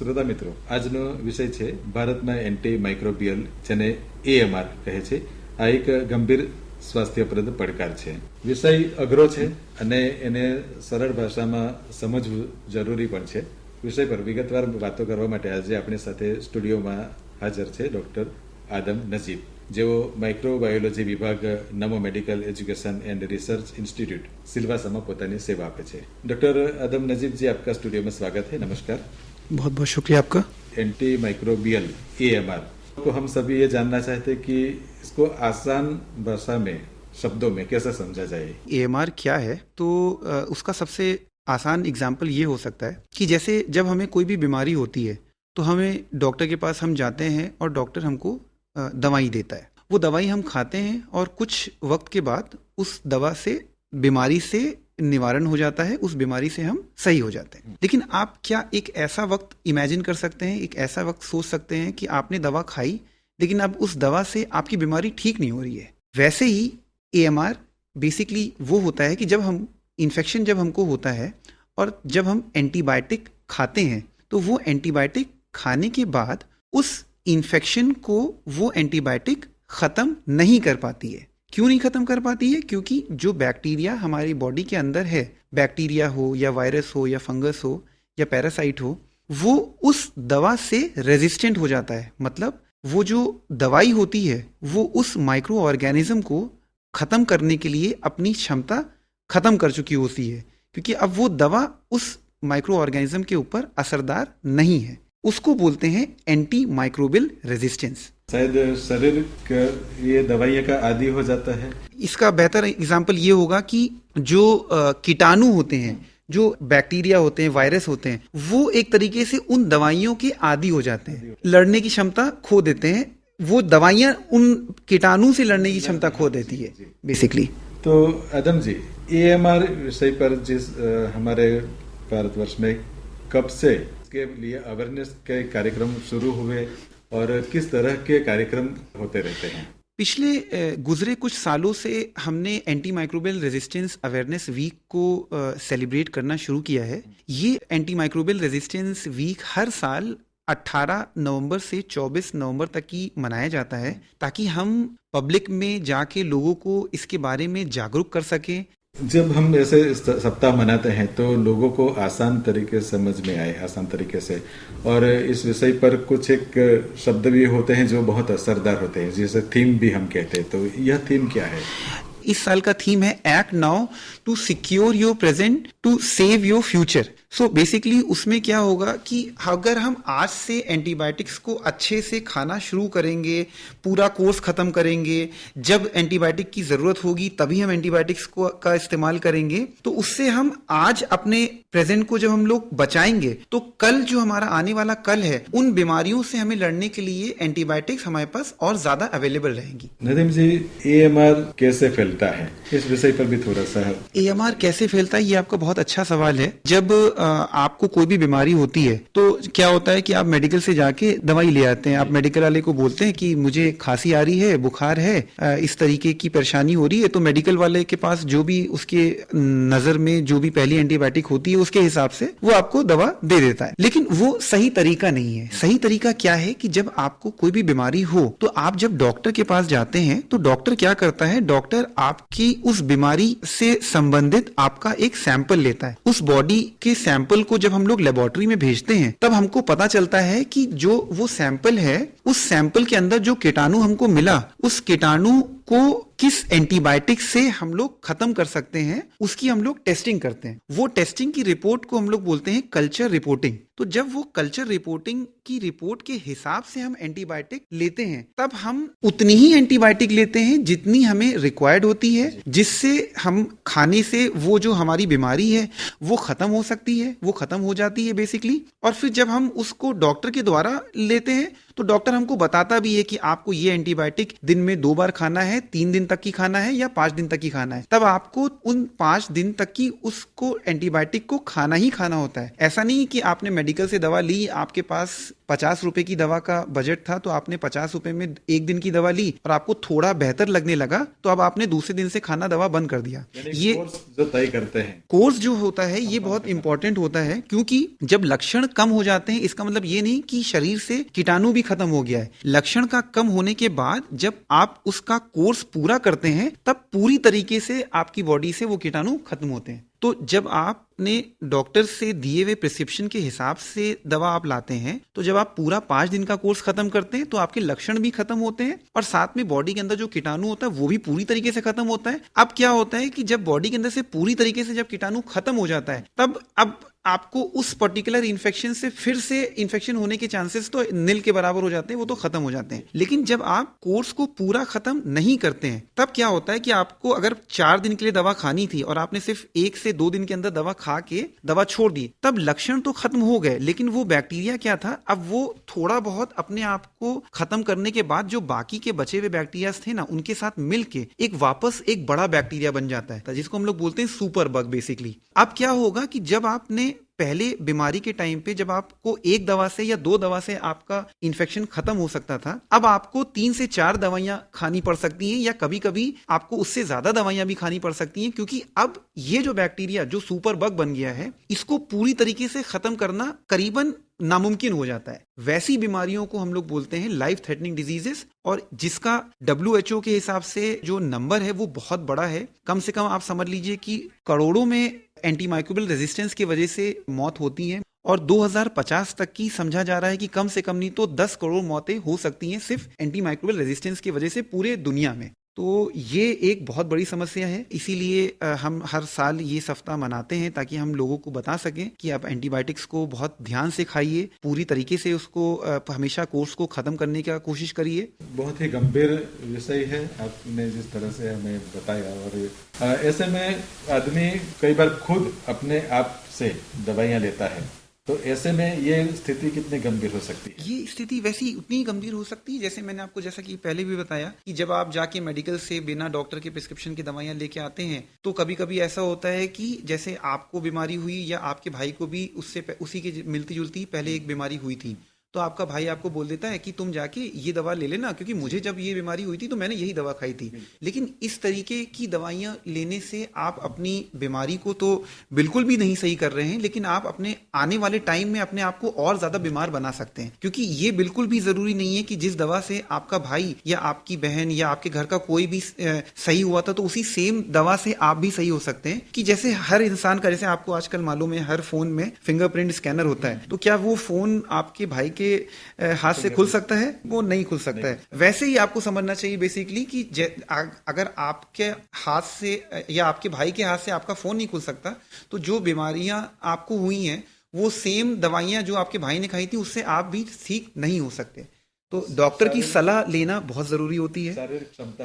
શ્રોતા મિત્રો, આજનો વિષય છે ભારતમાં એન્ટી માઇક્રોબિયલ જેને AMR કહે છે. આ એક ગંભીર સ્વાસ્થ્યપ્રદ પડકાર છે. વિષય અઘરો છે અને એને સરળ ભાષામાં સમજવું જરૂરી પણ છે. વિષય પર વિગતવાર વાતો કરવા માટે આજે આપણી સાથે સ્ટુડિયોમાં હાજર છે ડોક્ટર આદમ નજીબ, જેઓ માઇક્રોબાયોલોજી વિભાગ Namo medical education and research institute Silvassa में પોતાની સેવા આપે છે. डॉक्टर आदम नजीब जी, आपका स्टूडियो में स्वागत है. नमस्कार. बहुत बहुत शुक्रिया आपका. एंटी माइक्रोबियल AMR को हम सभी ये जानना चाहते हैं कि इसको आसान भाषा में शब्दों में कैसे समझा जाए. AMR क्या है, तो उसका सबसे आसान एग्जाम्पल ये हो सकता है कि जैसे जब हमें कोई भी बीमारी होती है तो हमें डॉक्टर के पास हम जाते हैं और डॉक्टर हमको दवाई देता है. वो दवाई हम खाते हैं और कुछ वक्त के बाद उस दवा से बीमारी से निवारण हो जाता है, उस बीमारी से हम सही हो जाते हैं. लेकिन आप क्या एक ऐसा वक्त इमेजिन कर सकते हैं, एक ऐसा वक्त सोच सकते हैं कि आपने दवा खाई लेकिन अब उस दवा से आपकी बीमारी ठीक नहीं हो रही है. वैसे ही AMR बेसिकली वो होता है कि जब हम इन्फेक्शन जब हमको होता है और जब हम एंटीबायोटिक खाते हैं तो वो एंटीबायोटिक खाने के बाद उस इन्फेक्शन को वो एंटीबायोटिक खत्म नहीं कर पाती है. क्यों नहीं खत्म कर पाती है? क्योंकि जो बैक्टीरिया हमारी बॉडी के अंदर है, बैक्टीरिया हो या वायरस हो या फंगस हो या पैरासाइट हो, वो उस दवा से रेजिस्टेंट हो जाता है. मतलब वो जो दवाई होती है वो उस माइक्रो ऑर्गेनिज्म को खत्म करने के लिए अपनी क्षमता खत्म कर चुकी होती है, क्योंकि अब वो दवा उस माइक्रो ऑर्गेनिज्म के ऊपर असरदार नहीं है. उसको बोलते हैं एंटी माइक्रोबियल रेजिस्टेंस. शायद शरीर ये दवाइयों का आदी हो जाता है. इसका बेहतर एग्जाम्पल ये होगा कि जो कीटाणु होते हैं, जो बैक्टीरिया होते हैं, वायरस होते हैं, वो एक तरीके से उन दवाइयों के आदी हो जाते हैं, लड़ने की क्षमता खो देते हैं. वो दवाइयां उन कीटाणु से लड़ने की क्षमता खो देती है बेसिकली. तो आदम जी, AMR विषय पर जिस हमारे भारतवर्ष में कब से के लिए अवेयरनेस के कार्यक्रम शुरू हुए और किस तरह के कार्यक्रम होते रहते हैं? पिछले गुजरे कुछ सालों से हमने anti microbial resistance awareness week को सेलिब्रेट करना शुरू किया है. ये एंटी माइक्रोबियल रेजिस्टेंस वीक हर साल 18 नवंबर से 24 नवंबर तक की मनाया जाता है, ताकि हम पब्लिक में जाके लोगों को इसके बारे में जागरूक कर सकें. जब हम ऐसे सप्ताह मनाते हैं तो लोगों को आसान तरीके से समझ में आए, आसान तरीके से, और इस विषय पर कुछ एक शब्द भी होते हैं जो बहुत असरदार होते हैं, जैसे थीम भी हम कहते हैं. तो यह थीम क्या है? इस साल का थीम है act now to secure your present to save your future. So basically उसमें क्या होगा कि अगर हम आज से एंटीबायोटिक्स को अच्छे से खाना शुरू करेंगे, पूरा कोर्स खत्म करेंगे, जब एंटीबायोटिक की जरूरत होगी तभी हम एंटीबायोटिक्स को का इस्तेमाल करेंगे, तो उससे हम आज अपने प्रेजेंट को जब हम लोग बचाएंगे तो कल जो हमारा आने वाला कल है, उन बीमारियों से हमें लड़ने के लिए एंटीबायोटिक्स हमारे पास और ज्यादा अवेलेबल रहेंगी. नदीम जी, AMR कैसे फैलता है? इस विषय पर भी थोड़ा सा. AMR कैसे फैलता है, ये आपका बहुत अच्छा सवाल है. जब आपको कोई भी बीमारी होती है तो क्या होता है कि आप मेडिकल से जाके दवाई ले आते हैं. आप मेडिकल वाले को बोलते हैं कि मुझे खांसी आ रही है, बुखार है, इस तरीके की परेशानी हो रही है. तो मेडिकल वाले के पास जो भी उसके नजर में जो भी पहली एंटीबायोटिक होती है उसके हिसाब से वो आपको दवा दे देता है. लेकिन वो सही तरीका नहीं है. सही तरीका क्या है कि जब आपको कोई भी बीमारी हो तो आप जब डॉक्टर के पास जाते हैं तो डॉक्टर क्या करता है, डॉक्टर आपकी उस बीमारी से संबंधित आपका एक सैंपल लेता है. उस बॉडी के सैंपल को जब हम लोग लेबोरेटरी में भेजते हैं तब हमको पता चलता है कि जो वो सैंपल है, उस सैंपल के अंदर जो कीटाणु हमको मिला, उस कीटाणु को किस एंटीबायोटिक से हम लोग खत्म कर सकते हैं, उसकी हम लोग टेस्टिंग करते हैं. वो टेस्टिंग की रिपोर्ट को हम लोग बोलते हैं कल्चर रिपोर्टिंग. तो जब वो कल्चर रिपोर्टिंग की रिपोर्ट के हिसाब से हम एंटीबायोटिक लेते हैं, तब हम उतनी ही एंटीबायोटिक लेते हैं जितनी हमें रिक्वायर्ड होती है, जिससे हम खाने से वो जो हमारी बीमारी है वो खत्म हो सकती है, वो खत्म हो जाती है बेसिकली. और फिर जब हम उसको डॉक्टर के द्वारा लेते हैं तो डॉक्टर हमको बताता भी है कि आपको ये एंटीबायोटिक दिन में 2 बार खाना है, 3 दिन तक की खाना है या 5 दिन तक की खाना है। तब आपको उन 5 दिन तक की उसको एंटीबायोटिक को खाना ही खाना होता है। ऐसा नहीं कि आपने मेडिकल से दवा ली, आपके पास 50 रुपए की दवा का बजट था तो आपने 50 रुपए में 1 दिन की दवा ली और आपको थोड़ा बेहतर लगने लगा तो अब आपने दूसरे दिन से खाना दवा बंद कर दिया। ये कोर्स जो तय करते हैं, कोर्स जो होता है ये बहुत इंपॉर्टेंट होता है, क्योंकि जब लक्षण कम हो जाते हैं इसका मतलब ये नहीं कि शरीर से कीटाणु भी खत्म हो गया है। लक्षण का कम होने के बाद जब आप उसका कोर्स पूरा करते हैं तब पूरी तरीके से आपकी बॉडी से वो कीटाणु खत्म होते हैं। तो जब आपने डॉक्टर से दिए हुए प्रिस्क्रिप्शन के हिसाब से दवा आप लाते हैं तो जब आप पूरा 5 दिन का कोर्स खत्म करते हैं तो आपके लक्षण भी खत्म होते हैं और साथ में बॉडी के अंदर जो कीटाणु होता है वो भी पूरी तरीके से खत्म होता है। अब क्या होता है कि जब बॉडी के अंदर से पूरी तरीके से जब कीटाणु खत्म हो जाता है तब अब आपको उस पर्टिकुलर इन्फेक्शन से फिर से इन्फेक्शन होने के चांसेस तो नील के बराबर हो जाते हैं, वो तो खत्म हो जाते हैं। लेकिन जब आप कोर्स को पूरा खत्म नहीं करते हैं तब क्या होता है कि आपको अगर 4 दिन के लिए दवा खानी थी और आपने सिर्फ 1 से 2 दिन के अंदर दवा खा के दवा छोड़ दी, तब लक्षण तो खत्म हो गए लेकिन वो बैक्टीरिया क्या था, अब वो थोड़ा बहुत अपने आप को खत्म करने के बाद जो बाकी के बचे हुए बैक्टीरिया थे ना उनके साथ मिलके एक वापस एक बड़ा बैक्टीरिया बन जाता है जिसको हम लोग बोलते हैं सुपर बग बेसिकली। अब क्या होगा कि जब आपने पहले बीमारी के टाइम पे जब आपको 1 दवा से या 2 दवा से आपका इन्फेक्शन खत्म हो सकता था, अब आपको 3 से 4 दवाइयां खानी पड़ सकती हैं या कभी कभी आपको उससे ज्यादा दवाइयां भी खानी पड़ सकती हैं, क्योंकि अब ये जो बैक्टीरिया जो सुपर बग बन गया है इसको पूरी तरीके से खत्म करना करीबन नामुमकिन हो जाता है। वैसी बीमारियों को हम लोग बोलते हैं लाइफ थ्रेटनिंग डिजीजेस, और जिसका WHO के हिसाब से जो नंबर है वो बहुत बड़ा है। कम से कम आप समझ लीजिए कि करोड़ों में एंटीमाइक्रोबियल रेजिस्टेंस की वजह से मौत होती है और 2050 तक की समझा जा रहा है कि कम से कम नहीं तो 10 करोड़ मौतें हो सकती हैं सिर्फ एंटीमाइक्रोबियल रेजिस्टेंस की वजह से पूरे दुनिया में। तो ये एक बहुत बड़ी समस्या है, इसीलिए हम हर साल ये सप्ताह मनाते हैं ताकि हम लोगों को बता सकें कि आप एंटीबायोटिक्स को बहुत ध्यान से खाइए, पूरी तरीके से उसको हमेशा कोर्स को खत्म करने का कोशिश करिए। बहुत ही गंभीर विषय है आपने जिस तरह से हमें बताया, और ऐसे में आदमी कई बार खुद अपने आप से दवाइयां लेता है, तो ऐसे में ये स्थिति कितनी गंभीर हो सकती है? ये स्थिति वैसी उतनी गंभीर हो सकती है जैसे मैंने आपको जैसा कि पहले भी बताया कि जब आप जाके मेडिकल से बिना डॉक्टर के प्रिस्क्रिप्शन की दवाइयां लेके आते हैं तो कभी कभी ऐसा होता है कि जैसे आपको बीमारी हुई या आपके भाई को भी उससे उसी के मिलती जुलती पहले एक बीमारी हुई थी, तो आपका भाई आपको बोल देता है कि तुम जाके ये दवा ले लेना, क्योंकि मुझे जब ये बीमारी हुई थी तो मैंने यही दवा खाई थी। लेकिन इस तरीके की दवाइयां लेने से आप अपनी बीमारी को तो बिल्कुल भी नहीं सही कर रहे हैं, लेकिन आप अपने आने वाले टाइम में अपने आप को और ज्यादा बीमार बना सकते हैं, क्योंकि ये बिल्कुल भी जरूरी नहीं है कि जिस दवा से आपका भाई या आपकी बहन या आपके घर का कोई भी सही हुआ था तो उसी सेम दवा से आप भी सही हो सकते हैं। कि जैसे हर इंसान का, जैसे आपको आजकल मालूम है हर फोन में फिंगरप्रिंट स्कैनर होता है, तो क्या वो फोन आपके भाई के हाथ से खुल सकता है? वो नहीं खुल सकता है। वैसे ही आपको समझना चाहिए बेसिकली कि अगर आपके हाथ से या आपके भाई के हाथ से आपका फोन नहीं खुल सकता तो जो बीमारियां आपको हुई हैं वो सेम दवाइयां जो आपके भाई ने खाई थी उससे आप भी ठीक नहीं हो सकते। तो डॉक्टर की सलाह लेना बहुत जरूरी होती है। शारीरिक क्षमता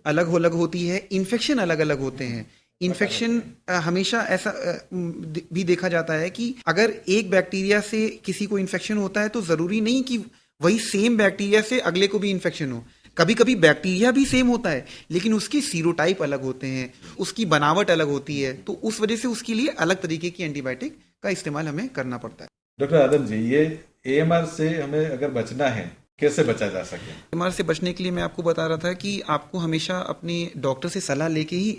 अलग अलग होती है, इन्फेक्शन अलग अलग होते हैं। इन्फेक्शन हमेशा ऐसा भी देखा जाता है कि अगर एक बैक्टीरिया से किसी को इन्फेक्शन होता है तो जरूरी नहीं कि वही सेम बैक्टीरिया से अगले को भी इन्फेक्शन हो। कभी कभी बैक्टीरिया भी सेम होता है लेकिन उसके सीरोटाइप अलग होते हैं, उसकी बनावट अलग होती है, तो उस वजह से उसके लिए अलग तरीके की एंटीबायोटिक का इस्तेमाल हमें करना पड़ता है। डॉक्टर आदम जी, ये AMR से हमें अगर बचना है, कैसे बचा जा सके? AMR से बचने के लिए मैं आपको बता रहा था कि आपको हमेशा अपने डॉक्टर से सलाह लेके ही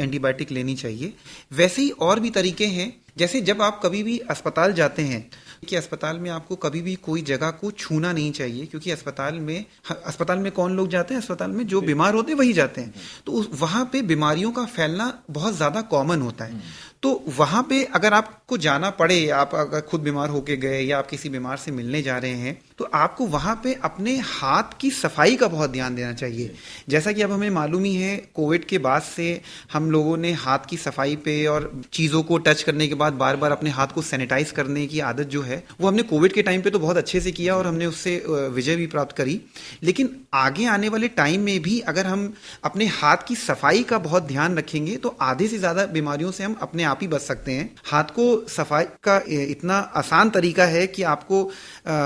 एंटीबायोटिक लेनी चाहिए। वैसे ही और भी तरीके हैं, जैसे जब आप कभी भी अस्पताल जाते हैं कि अस्पताल में आपको कभी भी कोई जगह को छूना नहीं चाहिए, क्योंकि अस्पताल में कौन लोग जाते हैं? अस्पताल में जो बीमार होते हैं वही जाते हैं। तो वहां पे बीमारियों का फैलना बहुत ज्यादा कॉमन होता है। तो वहां पे अगर आपको जाना पड़े, आप अगर खुद बीमार होके गए या आप किसी बीमार से मिलने जा रहे हैं, तो आपको वहां पे अपने हाथ की सफाई का बहुत ध्यान देना चाहिए। जैसा कि अब हमें मालूम ही है, कोविड के बाद से हम लोगों ने हाथ की सफाई पे और चीजों को टच करने के बाद बार बार अपने हाथ को सैनिटाइज करने की आदत जो है वो हमने कोविड के टाइम पे तो बहुत अच्छे से किया और हमने उससे विजय भी प्राप्त करी, लेकिन आगे आने वाले टाइम में भी अगर हम अपने हाथ की सफाई का बहुत ध्यान रखेंगे तो आधे से ज्यादा बीमारियों से हम अपने आप ही बच सकते हैं। हाथ को सफाई का इतना आसान तरीका है कि आपको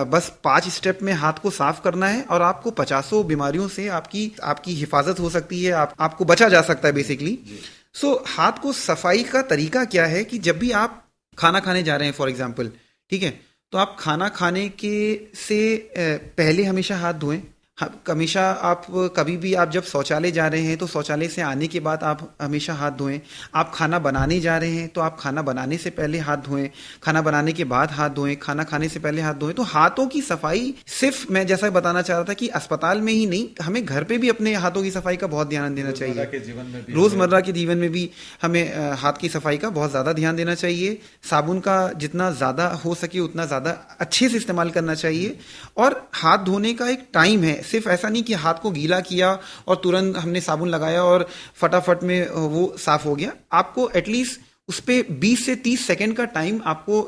बस 5 स्टेप में हाथ को साफ करना है और आपको 50 बीमारियों से आपकी हिफाजत हो सकती है, आपको बचा जा सकता है बेसिकली। सो हाथ को सफाई का तरीका क्या है कि जब भी आप खाना खाने जा रहे हैं फॉर एग्जाम्पल, ठीक है, तो आप खाना खाने के से पहले हमेशा हाथ धोएं। हमेशा आप कभी भी आप जब शौचालय जा रहे हैं तो शौचालय से आने के बाद आप हमेशा हाथ धोएं। आप खाना बनाने जा रहे हैं तो आप खाना बनाने से पहले हाथ धोएं, खाना बनाने के बाद हाथ धोएं, खाना खाने से पहले हाथ धोएं। तो हाथों की सफाई सिर्फ मैं जैसा बताना चाह रहा था कि अस्पताल में ही नहीं, हमें घर पे भी अपने हाथों की सफाई का बहुत ध्यान देना चाहिए। रोजमर्रा के जीवन में भी हमें हाथ की सफाई का बहुत ज्यादा ध्यान देना चाहिए। साबुन का जितना ज्यादा हो सके उतना ज्यादा अच्छे से इस्तेमाल करना चाहिए। और हाथ धोने का एक टाइम है, सिर्फ ऐसा नहीं कि हाथ को गीला किया और तुरंत हमने साबुन लगाया और फटाफट में वो साफ हो गया। आपको एटलीस्ट उस पे 20 से 30 सेकंड का टाइम आपको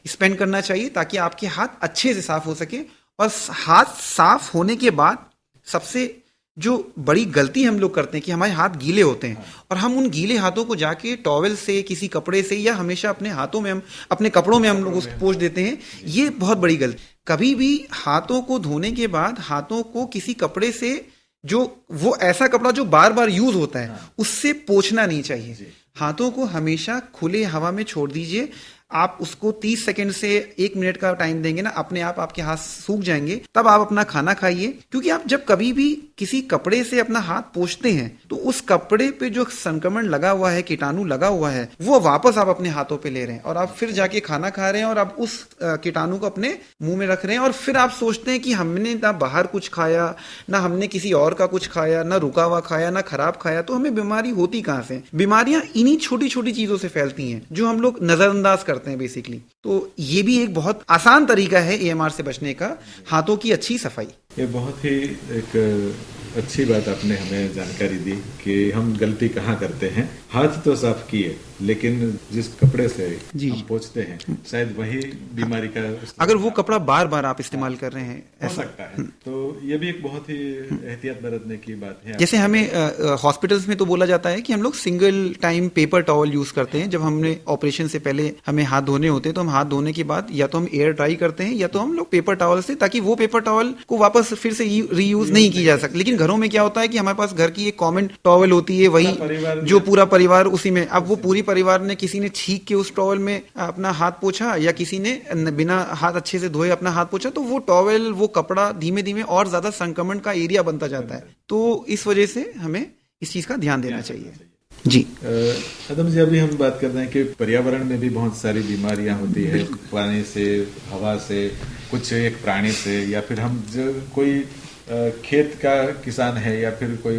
स्पेंड करना चाहिए ताकि आपके हाथ अच्छे से साफ हो सके। और हाथ साफ होने के बाद सबसे जो बड़ी गलती हम लोग करते हैं कि हमारे हाथ गीले होते हैं और हम उन गीले हाथों को जाके टॉवेल से, किसी कपड़े से, या हमेशा अपने हाथों में हम अपने कपड़ों में हम लोग उसको पोंछ देते हैं। ये बहुत बड़ी गलती। कभी भी हाथों को धोने के बाद हाथों को किसी कपड़े से, जो वो ऐसा कपड़ा जो बार बार यूज होता है, उससे पोंछना नहीं चाहिए। हाथों को हमेशा खुले हवा में छोड़ दीजिए। आप उसको 30 सेकंड से 1 मिनट का टाइम देंगे ना, अपने आप आपके हाथ सूख जाएंगे, तब आप अपना खाना खाइए। क्योंकि आप जब कभी भी किसी कपड़े से अपना हाथ पोंछते हैं तो उस कपड़े पे जो संक्रमण लगा हुआ है, कीटाणु लगा हुआ है, वो वापस आप अपने हाथों पे ले रहे हैं और आप फिर जाके खाना खा रहे हैं और आप उस कीटाणु को अपने मुंह में रख रहे हैं। और फिर आप सोचते हैं कि हमने ना बाहर कुछ खाया, ना हमने किसी और का कुछ खाया, ना रुका हुआ खाया, ना खराब खाया, तो हमें बीमारी होती कहां से? बीमारियां इन्हीं छोटी छोटी चीजों से फैलती हैं जो हम लोग नजरअंदाज करते हैं बेसिकली। तो ये भी एक बहुत आसान तरीका है AMR से बचने का, हाथों की अच्छी सफाई। ये बहुत ही एक अच्छी बात आपने हमें जानकारी दी कि हम गलती कहाँ करते हैं। हाथ तो साफ किए, लेकिन जिस कपड़े से हम पोंछते हैं शायद वही बीमारी का, अगर वो कपड़ा बार बार आप इस्तेमाल कर रहे हैं, हो सकता है। तो ये भी एक बहुत ही एहतियात बरतने की बात है। जैसे हमें हॉस्पिटल्स में तो बोला जाता है कि हम लोग single time paper towel use करते हैं। जब हमने ऑपरेशन से पहले हमें हाथ धोने होते हैं तो हम हाथ धोने के बाद या तो हम एयर ड्राई करते हैं या तो हम लोग पेपर टॉवल से, ताकि वो पेपर टॉवल को वापस फिर से रीयूज नहीं की जा सकती। लेकिन घरों में क्या होता है कि हमारे पास घर की एक कॉमन टॉवल होती है, वही जो पूरा परिवार उसी में, अब वो पूरी परिवार ने, किसी ने छींक के उस टॉवल में अपना हाथ पोंछा या किसी ने बिना हाथ अच्छे से धोए अपना हाथ पोंछा, तो वो टॉवल, वो कपड़ा धीमे धीमे और ज्यादा संक्रमण का एरिया बनता जाता है। तो इस वजह से हमें इस चीज का ध्यान देना चाहिए। जी अदम जी, अभी हम बात कर रहे हैं कि पर्यावरण में भी बहुत सारी बीमारियां होती है, पानी से, हवा से, कुछ एक प्राणी से, या फिर हम जो कोई खेत का किसान है या फिर कोई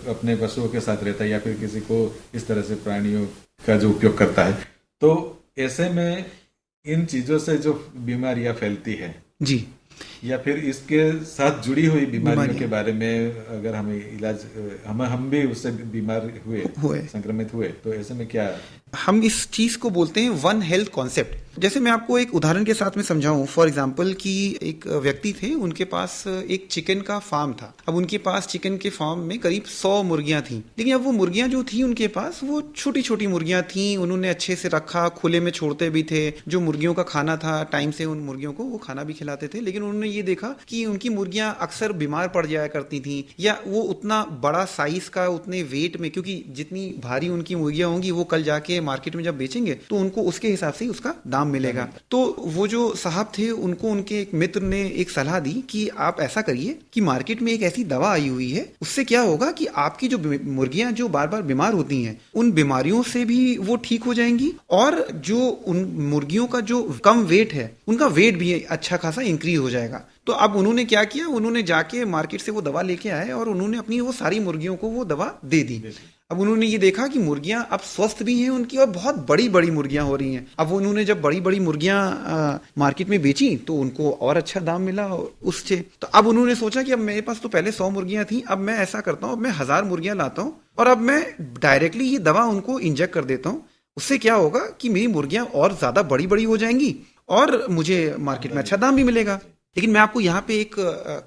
अपने पशुओं के साथ रहता है या फिर किसी को इस तरह से प्राणियों का जो उपयोग करता है, तो ऐसे में इन चीजों से जो बीमारियां फैलती है जी, या फिर इसके साथ जुड़ी हुई बीमारियों के बारे में अगर हमें इलाज, हम भी उससे बीमार हुए, संक्रमित हुए, तो ऐसे में क्या? हम इस चीज को बोलते हैं वन हेल्थ कॉन्सेप्ट। जैसे मैं आपको एक उदाहरण के साथ में समझाऊं, फॉर एग्जांपल कि एक व्यक्ति थे, उनके पास एक चिकन का फार्म था। अब उनके पास चिकन के फार्म में करीब 100 मुर्गियां थी, लेकिन अब वो मुर्गियां जो थी उनके पास, वो छोटी छोटी मुर्गियां थी। उन्होंने अच्छे से रखा, खुले में छोड़ते भी थे, जो मुर्गियों का खाना था टाइम से उन मुर्गियों को वो खाना भी खिलाते थे। लेकिन उन्होंने ये देखा कि उनकी मुर्गियां अक्सर बीमार पड़ जाया करती थी, या वो उतना बड़ा साइज का, उतने वेट में, क्योंकि जितनी भारी उनकी मुर्गियां होंगी वो कल जाके मार्केट में जब बेचेंगे तो उनको उसके हिसाब से उसका दाम मिलेगा। तो वो जो साहब थे, उनको उनके एक मित्र ने एक सलाह दी कि आप ऐसा करिए कि मार्केट में एक ऐसी दवा आई हुई है, उससे क्या होगा कि आपकी जो मुर्गियां जो बार बार बीमार होती हैं, उन बीमारियों से भी वो ठीक हो जाएंगी, और जो उन मुर्गियों का जो कम वेट है, उनका वेट भी अच्छा खासा इंक्रीज हो जाएगा। तो अब उन्होंने क्या किया, उन्होंने जाके मार्केट से वो दवा लेके आए और उन्होंने अपनी वो सारी मुर्गियों को वो दवा दे दी। अब उन्होंने ये देखा कि मुर्गियां अब स्वस्थ भी हैं उनकी, और बहुत बड़ी बड़ी मुर्गियां हो रही हैं। अब उन्होंने जब बड़ी बड़ी मुर्गियां मार्केट में बेची तो उनको और अच्छा दाम मिला उससे। तो अब उन्होंने सोचा कि अब मेरे पास तो पहले 100 मुर्गियां थी, अब मैं ऐसा करता हूं, अब मैं 1000 मुर्गियां लाता हूं और अब मैं डायरेक्टली ये दवा उनको इंजेक्ट कर देता हूं। उससे क्या होगा कि मेरी मुर्गियां और ज्यादा बड़ी बड़ी हो जाएंगी और मुझे मार्केट में अच्छा दाम भी मिलेगा। लेकिन मैं आपको यहाँ पे एक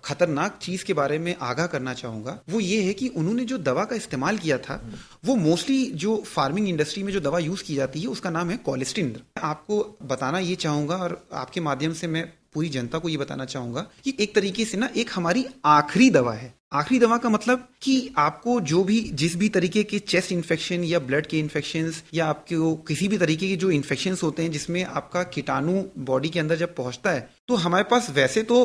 खतरनाक चीज के बारे में आगाह करना चाहूंगा, वो ये है कि उन्होंने जो दवा का इस्तेमाल किया था वो मोस्टली जो फार्मिंग इंडस्ट्री में जो दवा यूज की जाती है उसका नाम है कोलेस्टिन। आपको बताना ये चाहूंगा और आपके माध्यम से मैं पूरी जनता को ये बताना चाहूंगा कि एक तरीके से ना एक हमारी आखिरी दवा है। आखिरी दवा का मतलब कि आपको जो भी जिस भी तरीके के चेस्ट इन्फेक्शन या ब्लड के इन्फेक्शंस या आपको किसी भी तरीके के जो इन्फेक्शंस होते हैं जिसमें आपका कीटाणु बॉडी के अंदर जब पहुंचता है तो हमारे पास वैसे तो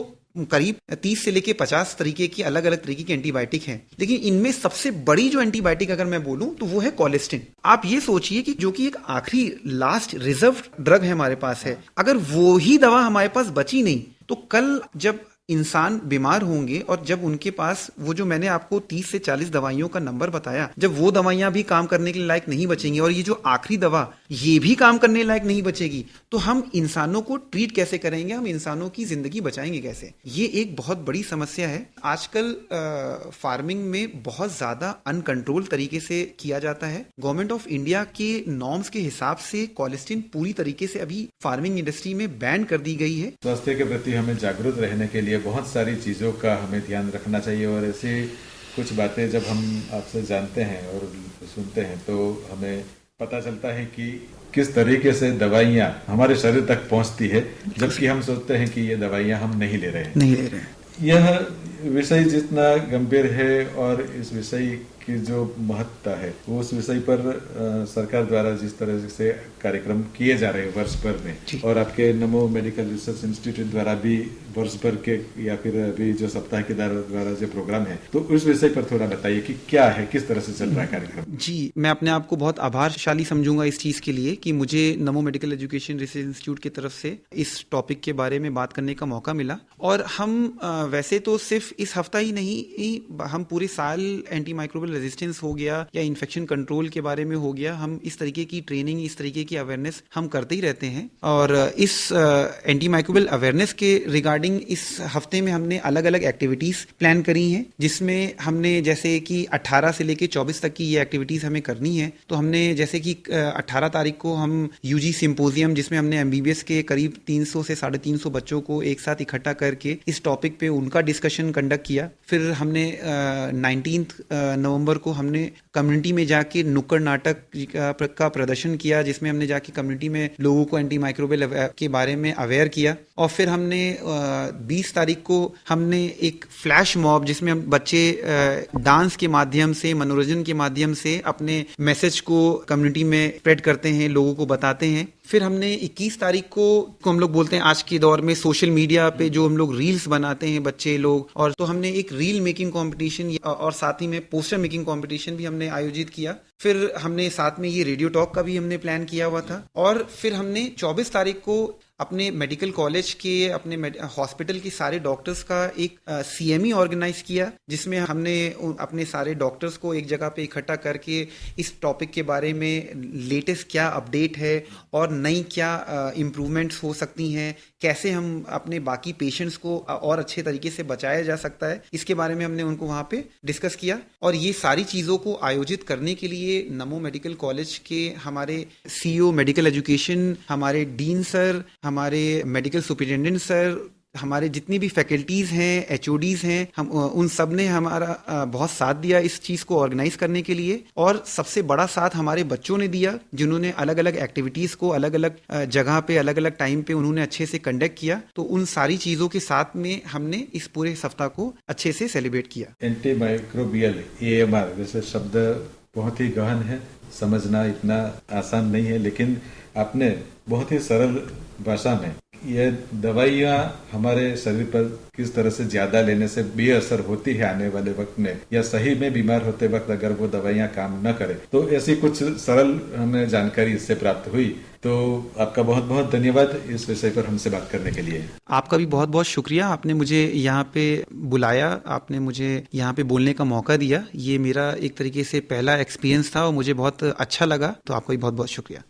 करीब 30 से लेके 50 तरीके की अलग अलग तरीके की एंटीबायोटिक हैं, लेकिन इनमें सबसे बड़ी जो एंटीबायोटिक अगर मैं बोलूं तो वो है कोलेस्टिन। आप ये सोचिए कि जो कि एक आखिरी लास्ट रिजर्व ड्रग है हमारे पास है, अगर वो ही दवा हमारे पास बची नहीं तो कल जब इंसान बीमार होंगे और जब उनके पास वो जो मैंने आपको 30 से 40 दवाइयों का नंबर बताया, जब वो दवाइयां भी काम करने के लायक नहीं बचेंगी और ये जो आखिरी दवा ये भी काम करने लायक नहीं बचेगी, तो हम इंसानों को ट्रीट कैसे करेंगे, हम इंसानों की जिंदगी बचाएंगे कैसे? ये एक बहुत बड़ी समस्या है। आजकल फार्मिंग में बहुत ज्यादा अनकंट्रोल तरीके से किया जाता है। गवर्नमेंट ऑफ इंडिया के नॉर्म्स के हिसाब से कोलेस्टिन पूरी तरीके से अभी फार्मिंग इंडस्ट्री में बैन कर दी गई है। स्वास्थ्य के प्रति हमें जागरूक रहने के लिए बहुत सारी चीज़ों का हमें ध्यान रखना चाहिए और ऐसी कुछ बातें जब हम आपसे जानते हैं और सुनते हैं तो हमें पता चलता है कि किस तरीके से दवाइयाँ हमारे शरीर तक पहुँचती है, जबकि हम सोचते हैं कि ये दवाइयाँ हम नहीं ले रहे हैं। यह विषय जितना गंभीर है और इस विषय की जो महत्ता है वो उस विषय पर सरकार द्वारा जिस तरह से कार्यक्रम किए जा रहे हैं वर्ष भर में, और आपके नमो मेडिकल रिसर्च इंस्टीट्यूट द्वारा भी वर्ष भर के या फिर अभी जो सप्ताह के द्वारा जो प्रोग्राम है, तो उस विषय पर थोड़ा बताइए कि क्या है, किस तरह से चल रहा है कार्यक्रम। जी, मैं अपने आप को बहुत आभारशाली समझूंगा इस चीज के लिए कि मुझे नमो मेडिकल एजुकेशन रिसर्च इंस्टीट्यूट की तरफ से इस टॉपिक के बारे में बात करने का मौका मिला। और हम वैसे तो सिर्फ इस हफ्ता ही नहीं, हम पूरे साल एंटी माइक्रोबियल रेजिस्टेंस हो गया या इन्फेक्शन कंट्रोल के बारे में हो गया, हम इस तरीके की ट्रेनिंग, इस तरीके की अवेयरनेस हम करते ही रहते हैं। और इस एंटी माइक्रोबियल अवेयरनेस के रिगार्डिंग इस हफ्ते में हमने अलग अलग एक्टिविटीज प्लान करी हैं, जिसमें हमने जैसे कि 18 से लेके 24 तक की ये एक्टिविटीज हमें करनी है। तो हमने जैसे कि 18 तारीख को हम यूजी सिंपोजियम, जिसमें हमने एमबीबीएस के करीब 300 से 350 बच्चों को एक साथ इकट्ठा करके इस टॉपिक पे उनका डिस्कशन कंडक्ट किया। फिर हमने 19 नवंबर को हमने कम्युनिटी में जाके नुक्कड़ नाटक का प्रदर्शन किया, जिसमें हमने जाके कम्युनिटी में लोगों को एंटी माइक्रोबियल के बारे में अवेयर किया। और फिर हमने 20 तारीख को हमने एक फ्लैश मॉब, जिसमें हम बच्चे डांस के माध्यम से, मनोरंजन के माध्यम से अपने मैसेज को कम्युनिटी में स्प्रेड करते हैं, लोगों को बताते हैं। फिर हमने 21 तारीख को हम लोग बोलते हैं आज के दौर में सोशल मीडिया पे जो हम लोग रील्स बनाते हैं बच्चे लोग, और तो हमने एक रील मेकिंग कंपटीशन और साथ ही में पोस्टर मेकिंग कंपटीशन भी हमने आयोजित किया। फिर हमने साथ में ये रेडियो टॉक का भी हमने प्लान किया हुआ था। और फिर हमने 24 तारीख को अपने मेडिकल कॉलेज के, अपने हॉस्पिटल के सारे डॉक्टर्स का एक सीएमई ऑर्गेनाइज किया, जिसमें हमने अपने सारे डॉक्टर्स को एक जगह पे इकट्ठा करके इस टॉपिक के बारे में लेटेस्ट क्या अपडेट है और नई क्या इम्प्रूवमेंट्स हो सकती हैं, कैसे हम अपने बाकी पेशेंट्स को और अच्छे तरीके से बचाया जा सकता है, इसके बारे में हमने उनको वहाँ पे डिस्कस किया। और ये सारी चीज़ों को आयोजित करने के लिए नमो मेडिकल कॉलेज के हमारे सीईओ मेडिकल एजुकेशन, हमारे डीन सर, हमारे मेडिकल सुपरिटेंडेंट सर, हमारे जितनी भी फैकल्टीज हैं, एचओडीज हैं, हम उन सब ने हमारा बहुत साथ दिया इस चीज़ को ऑर्गेनाइज करने के लिए। और सबसे बड़ा साथ हमारे बच्चों ने दिया, जिन्होंने अलग अलग एक्टिविटीज़ को अलग अलग जगह पे, अलग अलग टाइम पे उन्होंने अच्छे से कंडक्ट किया। तो उन सारी चीज़ों के साथ में हमने इस पूरे सप्ताह को अच्छे से सेलिब्रेट किया। एंटी माइक्रोबियल AMR वैसे शब्द बहुत ही गहन है, समझना इतना आसान नहीं है, लेकिन आपने बहुत ही सरल भाषा में ये दवाइयाँ हमारे शरीर पर किस तरह से ज्यादा लेने से बेअसर होती है आने वाले वक्त में, या सही में बीमार होते वक्त अगर वो दवाइयाँ काम न करे, तो ऐसी कुछ सरल हमें जानकारी इससे प्राप्त हुई। तो आपका बहुत बहुत धन्यवाद इस विषय पर हमसे बात करने के लिए। आपका भी बहुत बहुत शुक्रिया, आपने मुझे यहाँ पे बुलाया, आपने मुझे यहाँ पे बोलने का मौका दिया। ये मेरा एक तरीके से पहला एक्सपीरियंस था और मुझे बहुत अच्छा लगा, तो आपका भी बहुत बहुत शुक्रिया।